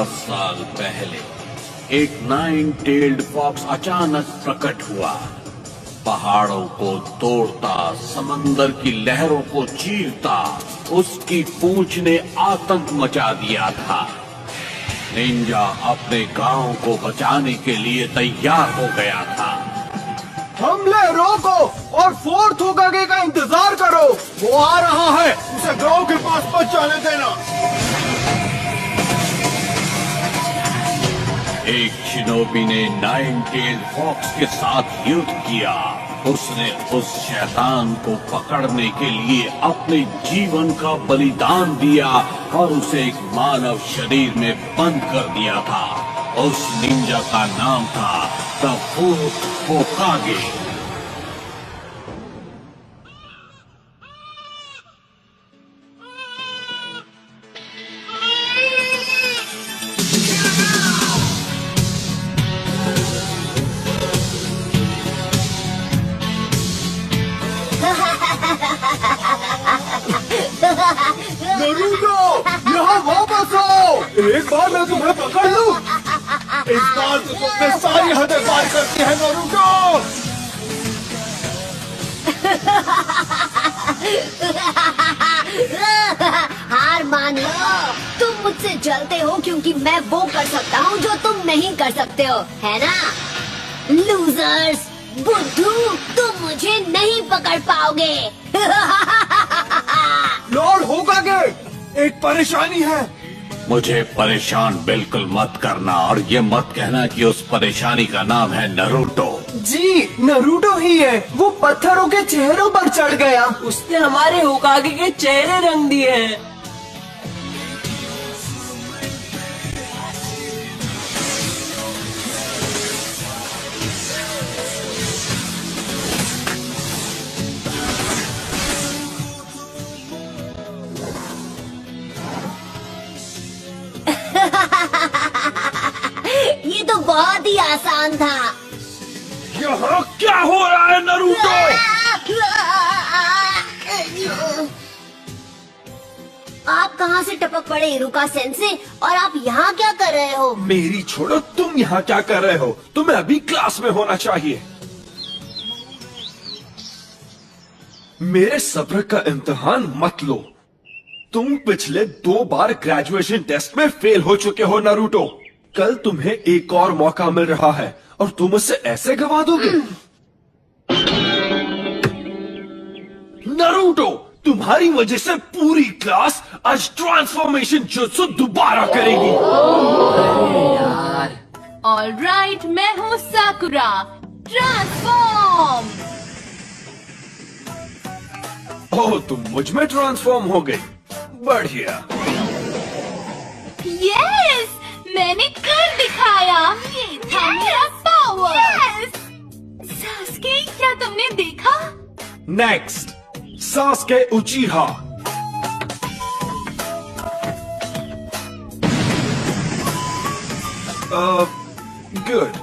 10 साल पहले एक 9 टेल्ड फॉक्स अचानक प्रकट हुआ। पहाड़ों को तोड़ता, समंदर की लहरों को चीरता, उसकी पूंछ ने आतंक मचा दिया था। निंजा अपने गांव को बचाने के लिए तैयार हो गया था। हमले रोको और फोर्थ होकागे का इंतजार करो। वो आ रहा है, उसे गांव के पास मत जाने देना। एक शिनोबी ने 9 टेल्ड फॉक्स के साथ युद्ध किया। उसने उस शैतान को पकड़ने के लिए अपने जीवन का बलिदान दिया और उसे एक मानव शरीर में बंद कर दिया था। उस निंजा का नाम था द फोर्थ होकागे। नरूटो, यहाँ वापस आओ। एक बार मैं तुम्हें पकड़ लूं। इस बार तो तुमने सारी हदें पार कर दी है नरूटो। हार मान लो। तुम मुझसे जलते हो क्योंकि मैं वो कर सकता हूँ जो तुम नहीं कर सकते हो, है ना? लूजर्स, बुद्धू, तुम मुझे नहीं पकड़ पाओगे। लॉर्ड होकागे, एक परेशानी है। मुझे परेशान बिल्कुल मत करना और ये मत कहना कि उस परेशानी का नाम है नरूटो। जी, नरूटो ही है। वो पत्थरों के चेहरों पर चढ़ गया। उसने हमारे होकागे के चेहरे रंग दिए हैं। ये तो बहुत ही आसान था। यहाँ क्या हो रहा है नरूटो? आप कहाँ से टपक पड़े इरुका सेंसे, और आप यहाँ क्या कर रहे हो? मेरी छोड़ो, तुम यहाँ क्या कर रहे हो? तुम्हें अभी क्लास में होना चाहिए। मेरे सब्र का इम्तिहान मत लो। तुम पिछले 2 बार ग्रेजुएशन टेस्ट में फेल हो चुके हो नरूटो। कल तुम्हें एक और मौका मिल रहा है और तुम उसे ऐसे गवा दोगे? नरूटो, तुम्हारी वजह से पूरी क्लास आज ट्रांसफॉर्मेशन जुत्सु दोबारा करेगी। ऑलराइट, मैं हूँ साकुरा। ट्रांसफॉर्म। ओह, तुम मुझ में ट्रांसफॉर्म हो गई। बढ़िया। यस, मैंने कर दिखाया। ये था मेरा पावर। यस। सास्के, क्या तुमने देखा? Next, Sasuke उचिहा। Good.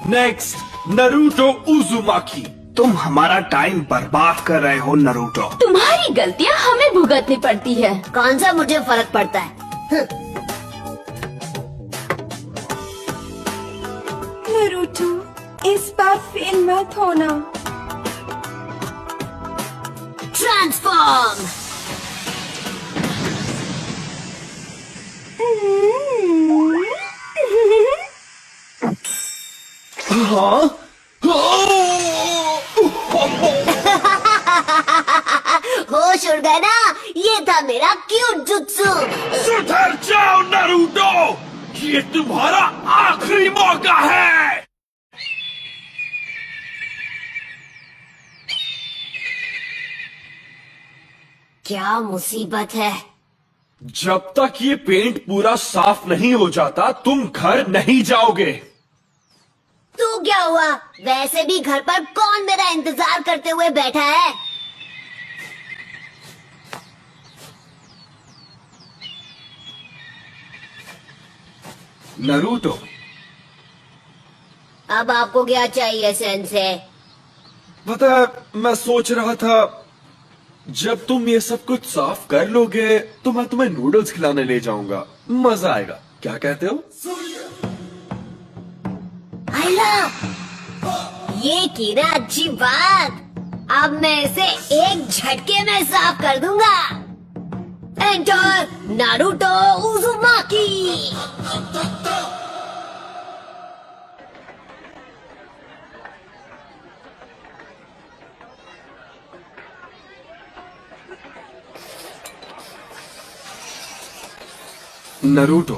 Next, Naruto उजुमाकी। तुम हमारा टाइम बर्बाद कर रहे हो नरूटो। तुम्हारी गलतियाँ हमें भुगतनी पड़ती है। कौन सा मुझे फर्क पड़ता है? नरूटो, इस बार फेल मत होना। ट्रांसफॉर्म। हाँ? होश उड़ गया ना? ये था मेरा क्यूट जुत्सु। सुधर जाओ नरूटो, ये तुम्हारा आखिरी मौका है। क्या मुसीबत है? जब तक ये पेंट पूरा साफ नहीं हो जाता, तुम घर नहीं जाओगे। तू क्या हुआ? वैसे भी घर पर कौन मेरा इंतजार करते हुए बैठा है? नरूटो, अब आपको क्या चाहिए सेंसे? पता है, मैं सोच रहा था जब तुम ये सब कुछ साफ कर लोगे तो मैं तुम्हें नूडल्स खिलाने ले जाऊंगा, मजा आएगा। क्या कहते हो? आइला, ये की ना अच्छी बात। अब मैं इसे एक झटके में साफ कर दूंगा। Enter Naruto Uzumaki. नारुतो,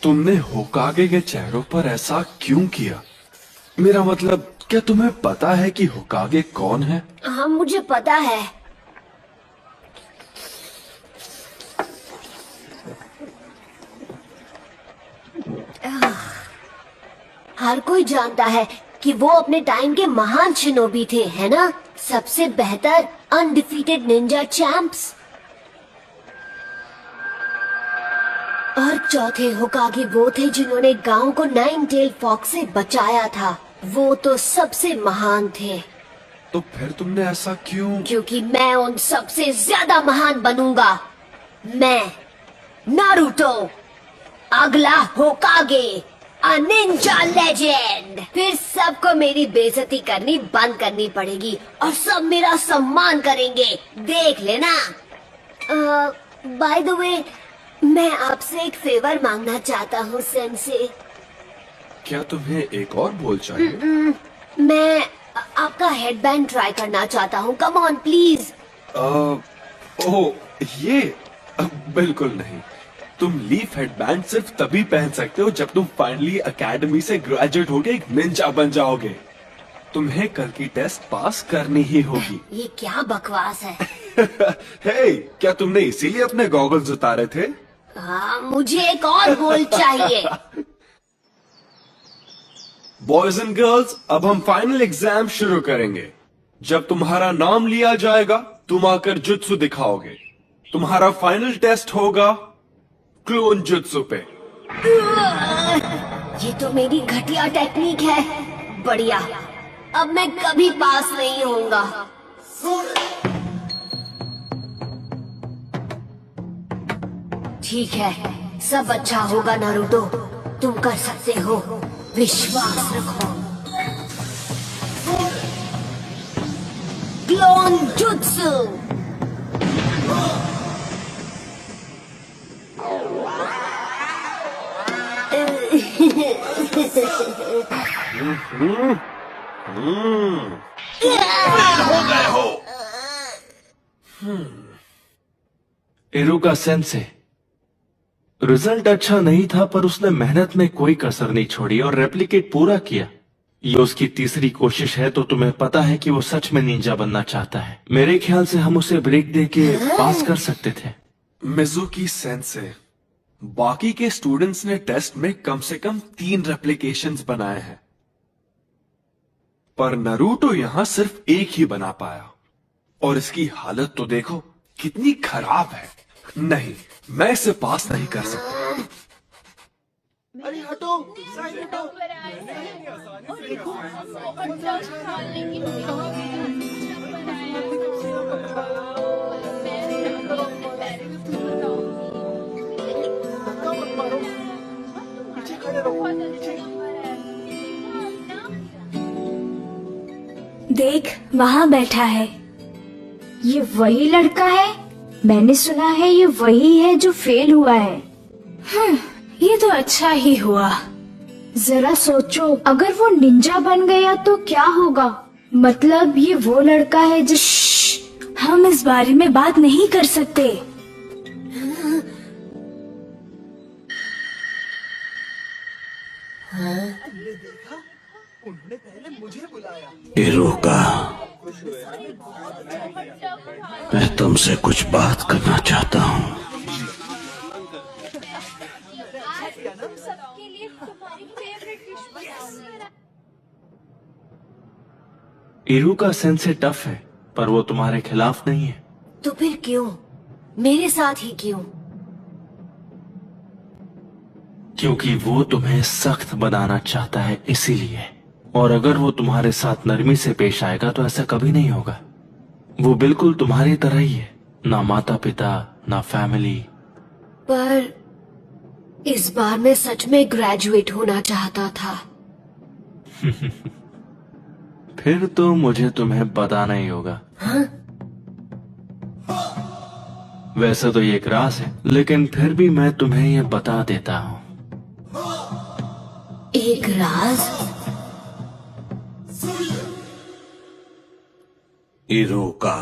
तुमने होकागे के चेहरों पर ऐसा क्यों किया? मेरा मतलब, क्या तुम्हें पता है कि होकागे कौन है? हाँ, मुझे पता है। हर कोई जानता है कि वो अपने टाइम के महान शिनोबी थे, है ना? सबसे बेहतर अनडिफीटेड निंजा चैंप्स। और चौथे होकागे वो थे जिन्होंने गांव को नाइन टेल फॉक्स से बचाया था। वो तो सबसे महान थे। तो फिर तुमने ऐसा क्यों? क्योंकि मैं उन सबसे ज्यादा महान बनूंगा। मैं नारुतो, अगला होकागे, अ निंजा लेजेंड। फिर सबको मेरी बेइज्जती करनी बंद करनी पड़ेगी और सब मेरा सम्मान करेंगे, देख लेना। बाय द वे, मैं आपसे एक फेवर मांगना चाहता हूँ सेंसे। क्या तुम्हें एक और बोल चाहिए? मैं आपका हेडबैंड ट्राई करना चाहता हूँ। Come on please. ओह, ये बिल्कुल नहीं। तुम लीफ हेडबैंड सिर्फ तभी पहन सकते हो जब तुम फाइनली एकेडमी से ग्रेजुएट होके एक निंजा बन जाओगे। तुम्हें कल की टेस्ट पास करनी ही होगी। ये क्या बकवास है? हे, क्या तुमने इसीलिए अपने गॉगल्स उतारे थे? हाँ, मुझे एक और गोल चाहिए। बॉयज एंड गर्ल्स, अब हम फाइनल एग्जाम शुरू करेंगे। जब तुम्हारा नाम लिया जाएगा, तुम आकर जुत्सु दिखाओगे। तुम्हारा फाइनल टेस्ट होगा क्लोन जुत्सु पे। ये तो मेरी घटिया टेक्निक है। बढ़िया, अब मैं कभी पास नहीं होऊंगा। ठीक है, सब अच्छा होगा नारुतो। तुम कर सकते हो, विश्वास रखो। Clone jutsu. हो गए हो। इरुका सेंसे, रिजल्ट अच्छा नहीं था पर उसने मेहनत में कोई कसर नहीं छोड़ी और रेप्लिकेट पूरा किया। ये उसकी तीसरी कोशिश है, तो तुम्हें पता है कि वो सच में निंजा बनना चाहता है। मेरे ख्याल से हम उसे ब्रेक दे के पास कर सकते थे। मिजुकी सेंसे, बाकी के स्टूडेंट्स ने टेस्ट में कम से कम 3 रेप्लिकेशंस बनाए हैं, पर नारुतो यहां सिर्फ एक ही बना पाया। और इसकी हालत तो देखो कितनी खराब है। नहीं, मैं इसे पास नहीं कर सकता। देख, वहाँ बैठा है। ये वही लड़का है। मैंने सुना है ये वही है जो फेल हुआ है। ये तो अच्छा ही हुआ। जरा सोचो, अगर वो निंजा बन गया तो क्या होगा? मतलब ये वो लड़का है जो... हम इस बारे में बात नहीं कर सकते। इरुका, मैं तुमसे कुछ बात करना चाहता हूँ। इरुका सेंसे टफ है, पर वो तुम्हारे खिलाफ नहीं है। तो फिर क्यों? मेरे साथ ही क्यों? क्योंकि वो तुम्हें सख्त बनाना चाहता है, इसीलिए। और अगर वो तुम्हारे साथ नरमी से पेश आएगा तो ऐसा कभी नहीं होगा। वो बिल्कुल तुम्हारी तरह ही है, ना माता पिता ना फैमिली। पर इस बार मैं सच में ग्रेजुएट होना चाहता था। फिर तो मुझे तुम्हें बताना ही होगा। वैसे तो ये एक राज है, लेकिन फिर भी मैं तुम्हें ये बता देता हूँ। एक राज? इरुका,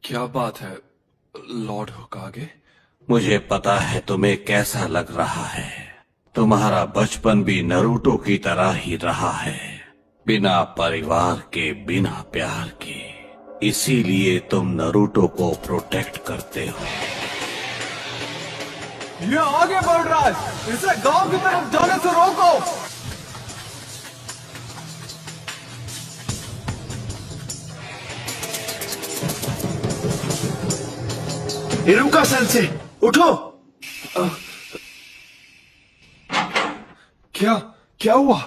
क्या बात है लॉर्ड होकागे? मुझे पता है तुम्हें कैसा लग रहा है। तुम्हारा बचपन भी नरूटो की तरह ही रहा है, बिना परिवार के, बिना प्यार के। इसीलिए तुम नरूटो को प्रोटेक्ट करते हो। ये आगे बढ़ रहा है, इसे गांव की तरफ जाने से रोको। इरुका सेंसे, उठो। क्या हुआ?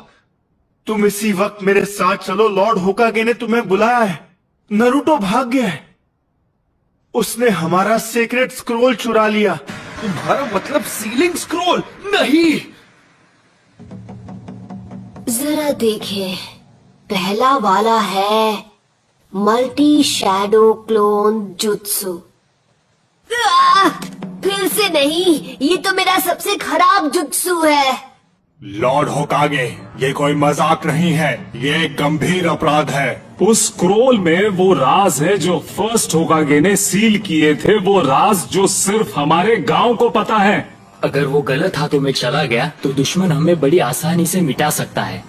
तुम इसी वक्त मेरे साथ चलो, लॉर्ड होकागे ने तुम्हें बुलाया है। नरूटो भाग गया है, उसने हमारा सीक्रेट स्क्रोल चुरा लिया। तुम्हारा मतलब सीलिंग स्क्रोल? नहीं। जरा देखें, पहला वाला है मल्टी शैडो क्लोन जुत्सु। फिर से नहीं, ये तो मेरा सबसे खराब जुत्सु है। लॉर्ड होकागे, ये कोई मजाक नहीं है, ये एक गंभीर अपराध है। उस स्क्रोल में वो राज है जो फर्स्ट होकागे ने सील किए थे, वो राज जो सिर्फ हमारे गांव को पता है। अगर वो गलत हाथों में चला गया तो दुश्मन हमें बड़ी आसानी से मिटा सकता है।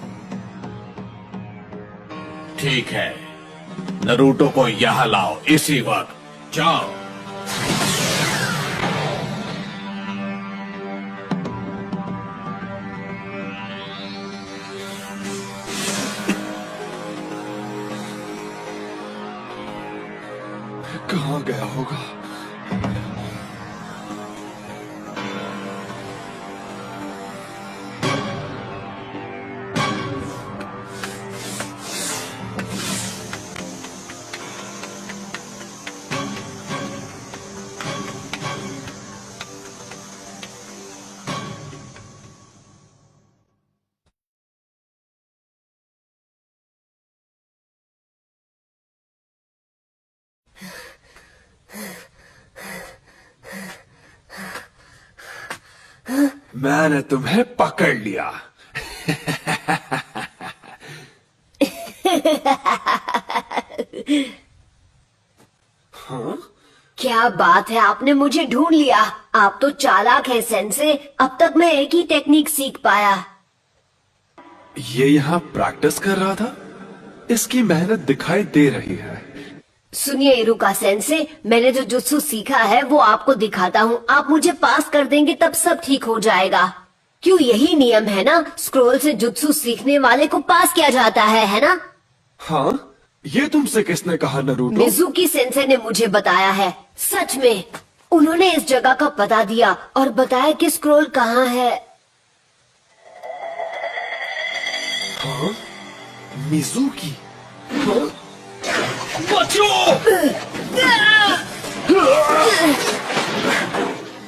ठीक है, नरूटो को यहाँ लाओ इसी वक्त। जाओ। कहाँ गया होगा? मैंने तुम्हें पकड़ लिया। क्या बात है, आपने मुझे ढूंढ लिया। आप तो चालाक हैं सेंसे। अब तक मैं एक ही टेक्निक सीख पाया। ये यहाँ प्रैक्टिस कर रहा था, इसकी मेहनत दिखाई दे रही है। सुनिए इरुका सेंसे, मैंने जो जुत्सु सीखा है वो आपको दिखाता हूँ। आप मुझे पास कर देंगे तब सब ठीक हो जाएगा। क्यों, यही नियम है ना? स्क्रोल से जुत्सु सीखने वाले को पास किया जाता है ना? हाँ, ये तुमसे किसने कहा नरूटो? मिजुकी सेंसे ने मुझे बताया है। सच में, उन्होंने इस जगह का पता दिया और बताया कि स्क्रोल कहाँ है। हाँ? मिजुकी? हाँ? बचो!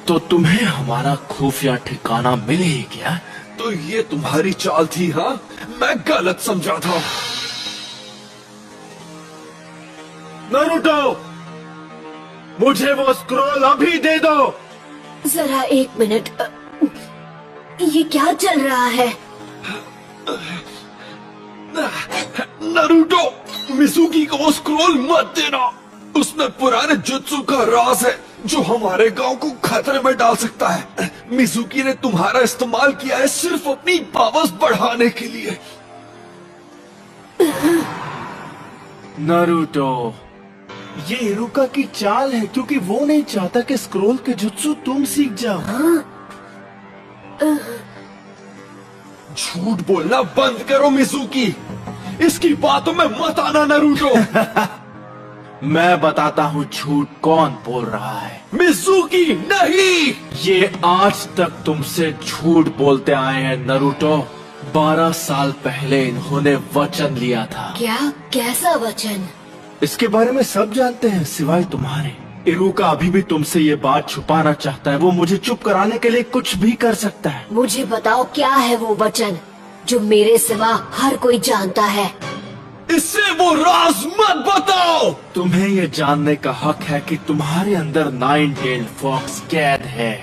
तो तुम्हें हमारा खुफिया ठिकाना मिले ही क्या? तो ये तुम्हारी चाल थी? हाँ, मैं गलत समझा था। नरूटो, मुझे वो स्क्रोल अभी दे दो। जरा एक मिनट, ये क्या चल रहा है? नरूटो, मिजुकी को वो स्क्रोल मत देना। उसमें पुराने जुत्सु का राज है जो हमारे गांव को खतरे में डाल सकता है। मिजुकी ने तुम्हारा इस्तेमाल किया है सिर्फ अपनी पावर्स बढ़ाने के लिए। नारुतो, ये इरुका की चाल है, क्योंकि वो नहीं चाहता कि स्क्रोल के जुत्सु तुम सीख जाओ। झूठ बोलना बंद करो मिजुकी, इसकी बातों में मत आना नरूटो। मैं बताता हूँ झूठ कौन बोल रहा है। मिजुकी नहीं। ये आज तक तुमसे झूठ बोलते आए हैं नारुतो। 12 साल पहले इन्होंने वचन लिया था। क्या? कैसा वचन? इसके बारे में सब जानते हैं सिवाय तुम्हारे। इरुका अभी भी तुमसे ये बात छुपाना चाहता है। वो मुझे चुप कराने के लिए कुछ भी कर सकता है। मुझे बताओ क्या है वो वचन जो मेरे सिवा हर कोई जानता है। इससे वो राज मत बताओ। तुम्हें ये जानने का हक है कि तुम्हारे अंदर 9-tailed फॉक्स कैद है।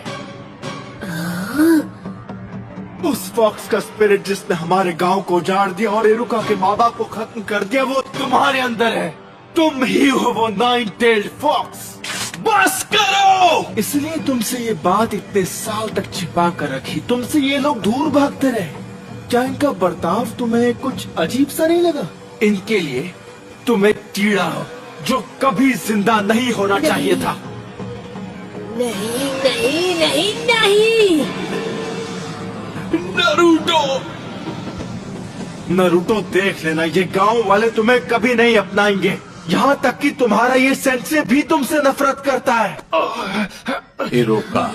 उस फॉक्स का स्पिरिट जिसने हमारे गांव को उजाड़ दिया और इरुका के माँ बाप को खत्म कर दिया, वो तुम्हारे अंदर है। तुम ही हो वो 9-tailed फॉक्स। बस करो। इसलिए तुमसे ये बात इतने साल तक छिपा कर रखी। तुमसे ये लोग दूर भागते रहे। क्या इनका बर्ताव तुम्हें कुछ अजीब सा नहीं लगा? इनके लिए तुम एक कीड़ा हो जो कभी जिंदा नहीं होना चाहिए था। नहीं नहीं नहीं नहीं। नरूटो देख लेना, ये गांव वाले तुम्हें कभी नहीं अपनाएंगे। यहाँ तक कि तुम्हारा ये सेंसे भी तुमसे नफरत करता है। इरुका,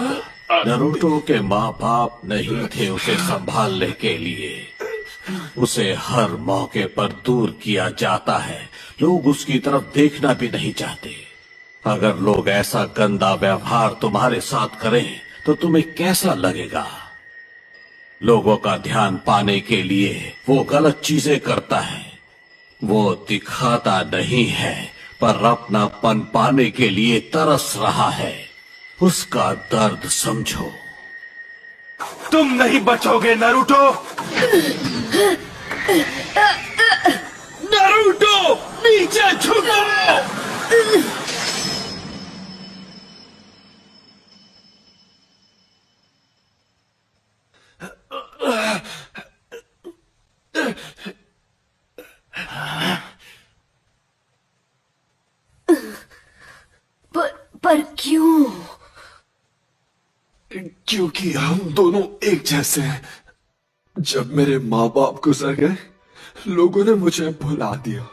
नरूटो के माँ बाप नहीं थे उसे संभालने के लिए। उसे हर मौके पर दूर किया जाता है। लोग उसकी तरफ देखना भी नहीं चाहते। अगर लोग ऐसा गंदा व्यवहार तुम्हारे साथ करें तो तुम्हें कैसा लगेगा? लोगों का ध्यान पाने के लिए वो गलत चीजें करता है। वो दिखाता नहीं है पर अपनापन पाने के लिए तरस रहा है। उसका दर्द समझो। तुम नहीं बचोगे नरूटो। नरूटो नीचे झुको। पर क्यों? क्योंकि हम दोनों एक जैसे हैं। जब मेरे माँ बाप गुजर गए, लोगों ने मुझे भुला दिया।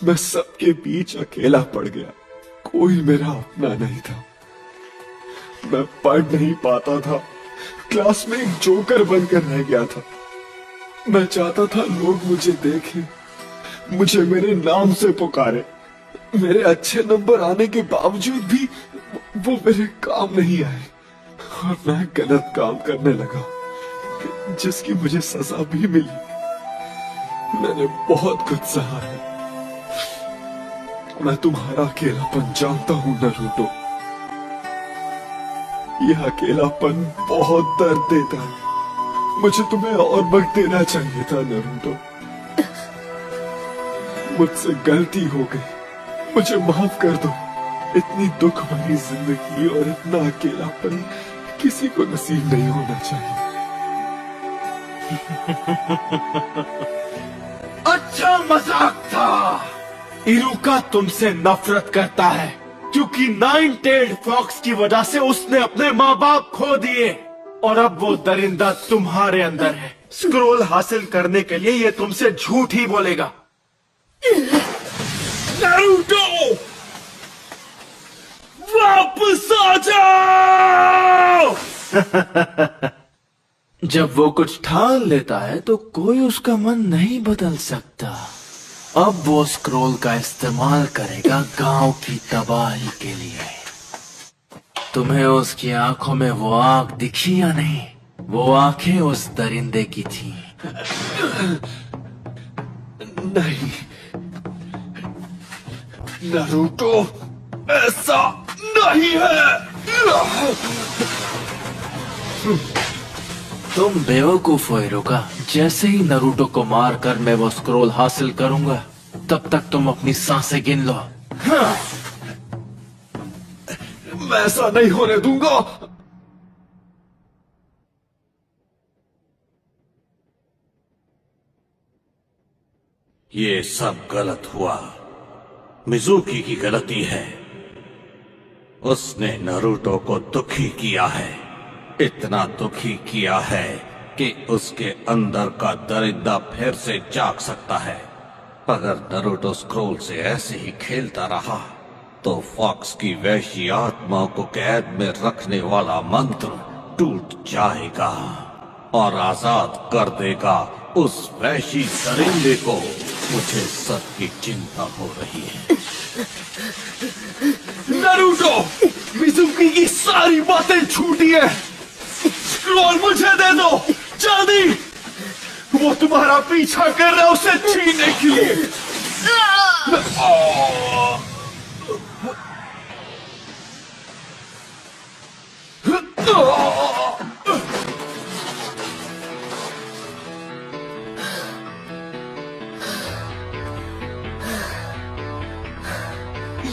मैं सबके बीच अकेला पड़ गया। कोई मेरा अपना नहीं था। मैं पढ़ नहीं पाता था। क्लास में एक जोकर बनकर रह गया था। मैं चाहता था लोग मुझे देखें, मुझे मेरे नाम से पुकारे। मेरे अच्छे नंबर आने के बावजूद भी वो मेरे काम नहीं आए और मैं गलत काम करने लगा, जिसकी मुझे सजा भी मिली। मैंने बहुत कुछ सहा है। मैं तुम्हारा अकेलापन जानता हूं नरूटो। यह अकेलापन बहुत दर्द देता है। मुझे तुम्हें और वक्त देना चाहिए था नरूटो। मुझसे गलती हो गई, मुझे माफ कर दो। इतनी दुख भरी जिंदगी और इतना अकेलापन किसी को नसीब नहीं होना चाहिए। अच्छा मजाक था। इरुका तुमसे नफरत करता है क्योंकि 9-tailed फॉक्स की वजह से उसने अपने माँ बाप खो दिए और अब वो दरिंदा तुम्हारे अंदर है। स्क्रोल हासिल करने के लिए ये तुमसे झूठ ही बोलेगा। नारुतो, वापस आ जाओ। जब वो कुछ ठान लेता है तो कोई उसका मन नहीं बदल सकता। अब वो स्क्रोल का इस्तेमाल करेगा गांव की तबाही के लिए। तुम्हें उसकी आंखों में वो आंख दिखी या नहीं? वो आंखें उस दरिंदे की थी। नहीं नारुतो, ऐसा नहीं है। तुम बेवकूफ हो इरुका। जैसे ही नारुतो को मारकर मैं वो स्क्रोल हासिल करूंगा, तब तक तुम अपनी सांसें गिन लो। हाँ। मैं ऐसा नहीं होने दूंगा। ये सब गलत हुआ। मिजुकी की गलती है। उसने नारुतो को दुखी किया है। इतना दुखी किया है कि उसके अंदर का दरिंदा फिर से जाग सकता है। अगर नारुतो स्क्रोल से ऐसे ही खेलता रहा तो फॉक्स की वैश्य आत्मा को कैद में रखने वाला मंत्र टूट जाएगा और आजाद कर देगा उस वैश्य दरिंदे को। मुझे सबकी चिंता हो रही है। नारुतो, मिजुकी की सारी बातें झूठी है। स्क्रॉल मुझे दे दो, जल्दी। वो तुम्हारा पीछा कर रहा है उसे छीनने के लिए।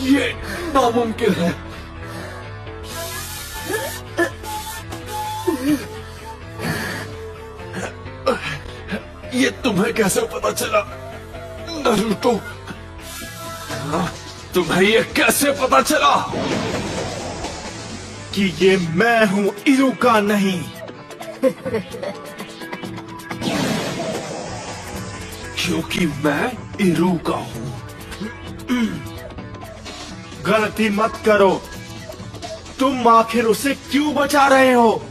ये नामुमकिन है। ये तुम्हें कैसे पता चला नारुतो? तुम्हें ये कैसे पता चला कि ये मैं हूं, इरुका नहीं। क्योंकि मैं इरुका हूं। गलती मत करो। तुम आखिर उसे क्यों बचा रहे हो?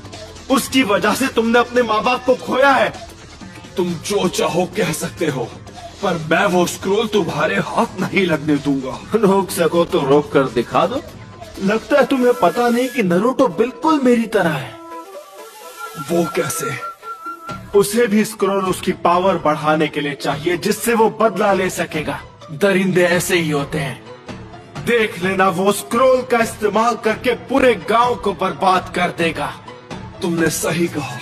उसकी वजह से तुमने अपने माँ बाप को खोया है। तुम जो चाहो कह सकते हो, पर मैं वो स्क्रोल तुम्हारे हाथ नहीं लगने दूंगा। रोक सको तो रोक कर दिखा दो। लगता है तुम्हें पता नहीं कि नरूटो बिल्कुल मेरी तरह है। वो कैसे? उसे भी स्क्रोल उसकी पावर बढ़ाने के लिए चाहिए, जिससे वो बदला ले सकेगा। दरिंदे ऐसे ही होते हैं। देख लेना, वो स्क्रोल का इस्तेमाल करके पूरे गांव को बर्बाद कर देगा। तुमने सही कहा।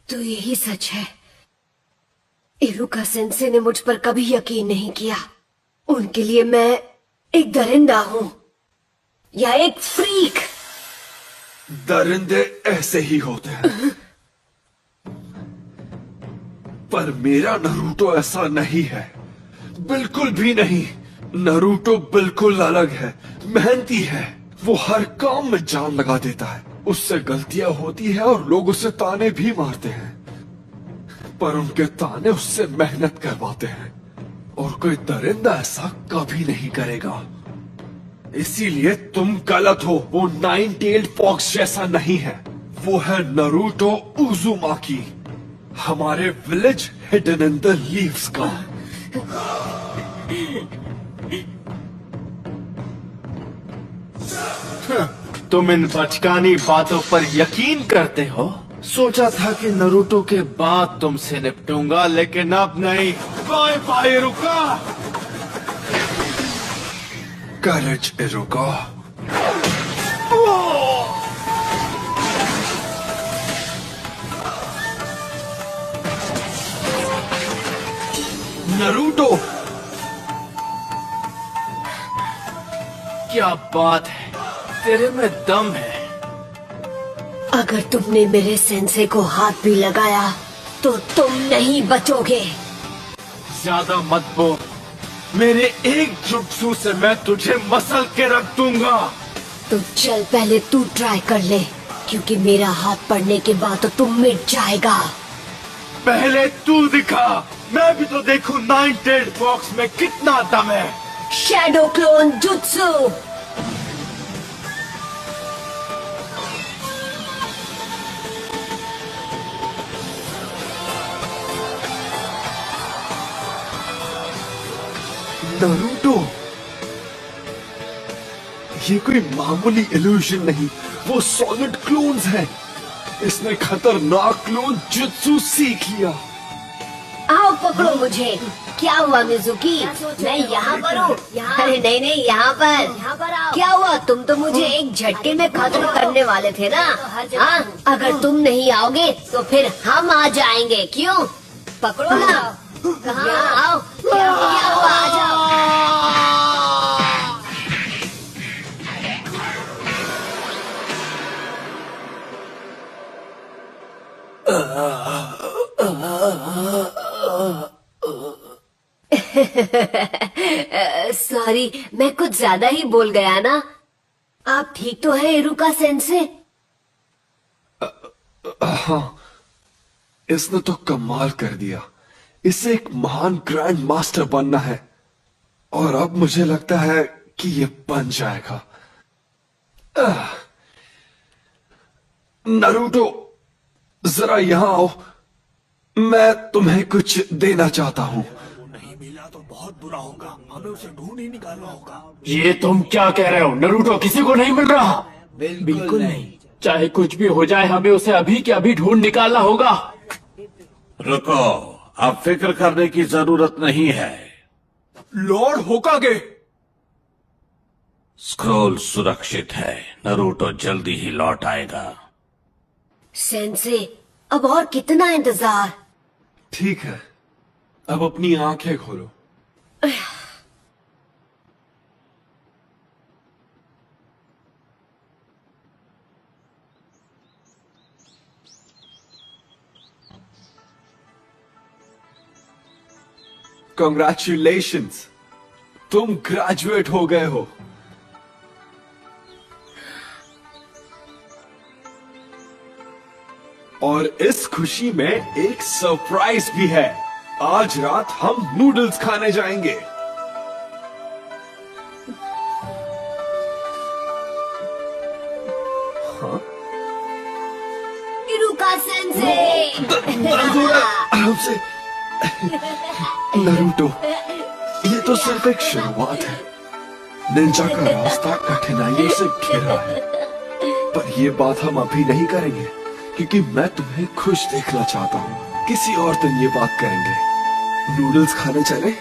तो यही सच है। इरुका सेंसे ने मुझ पर कभी यकीन नहीं किया। उनके लिए मैं एक दरिंदा हूं या एक फ्रीक। दरिंदे ऐसे ही होते हैं। पर मेरा नारुतो ऐसा नहीं है, बिल्कुल भी नहीं। नारुतो बिल्कुल अलग है, मेहनती है। वो हर काम में जान लगा देता है। उससे गलतियां होती है और लोग उसे ताने भी मारते हैं, पर उनके ताने उससे मेहनत करवाते हैं। और कोई दरिंदा ऐसा कभी नहीं करेगा। इसीलिए तुम गलत हो। वो नाइन टेल्ड फॉक्स जैसा नहीं है। वो है नारुतो उजुमाकी, हमारे village hidden in the leaves का। तुम इन बचकानी बातों पर यकीन करते हो? सोचा था कि नरूटो के बाद तुमसे निपटूंगा, लेकिन अब नहीं। Bye bye Iruka. Courage Iruka. Naruto, क्या बात है, तेरे में दम है। अगर तुमने मेरे सेंसे को हाथ भी लगाया तो तुम नहीं बचोगे। ज्यादा मत बोल। मेरे एक जुट्सू से मैं तुझे मसल के रख दूंगा। तो चल पहले तू ट्राई कर ले, क्योंकि मेरा हाथ पड़ने के बाद तो तुम मिट जाएगा। पहले तू दिखा, मैं भी तो देखूं नाइन टेल्ड फॉक्स में कितना दम है। Shadow clone jutsu. नारुतो, ये कोई मामूली इल्यूजन नहीं, वो सॉलिड क्लोन्स हैं। इसने खतरनाक क्लोन जुत्सु सीख लिया। आओ पकड़ो मुझे। क्या हुआ मिजुकी? मैं यहाँ पर हूँ। अरे नहीं नहीं, यहाँ पर। क्या हुआ? तुम तो मुझे एक झटके में खत्म करने वाले थे ना। हाँ, अगर तुम नहीं आओगे तो फिर हम आ जाएंगे। क्यों? पकड़ो ना। कहाँ? आओ। क्या हुआ? आ जाओ। सॉरी, मैं कुछ ज्यादा ही बोल गया ना। आप ठीक तो है इरुका सेंसे? हाँ, इसने तो कमाल कर दिया। इसे एक महान ग्रैंड मास्टर बनना है, और अब मुझे लगता है कि ये बन जाएगा। नारुतो, जरा यहां आओ। मैं तुम्हें कुछ देना चाहता हूँ। ये तुम क्या कह रहे हो? नरूटो किसी को नहीं मिल रहा। बिल्कुल नहीं। चाहे कुछ भी हो जाए, हमें उसे अभी के अभी ढूंढ निकालना होगा। रुको, अब फिक्र करने की जरूरत नहीं है। लॉर्ड होकागे, स्क्रोल सुरक्षित है। नरूटो जल्दी ही लौट आएगा। सेंसे, अब और कितना इंतजार? ठीक है, अब अपनी आंखें खोलो। Congratulations, तुम ग्रेजुएट हो गए हो। और इस खुशी में एक सरप्राइज भी है। आज रात हम नूडल्स खाने जाएंगे। इरुका सेंसे। आराम से नरूटो, ये तो सिर्फ एक शुरुआत है। निंजा का रास्ता कठिनाइयों से घिरा है, पर ये बात हम अभी नहीं करेंगे क्योंकि मैं तुम्हें खुश देखना चाहता हूँ। किसी और दिन ये बात करेंगे। नूडल्स खाने चले?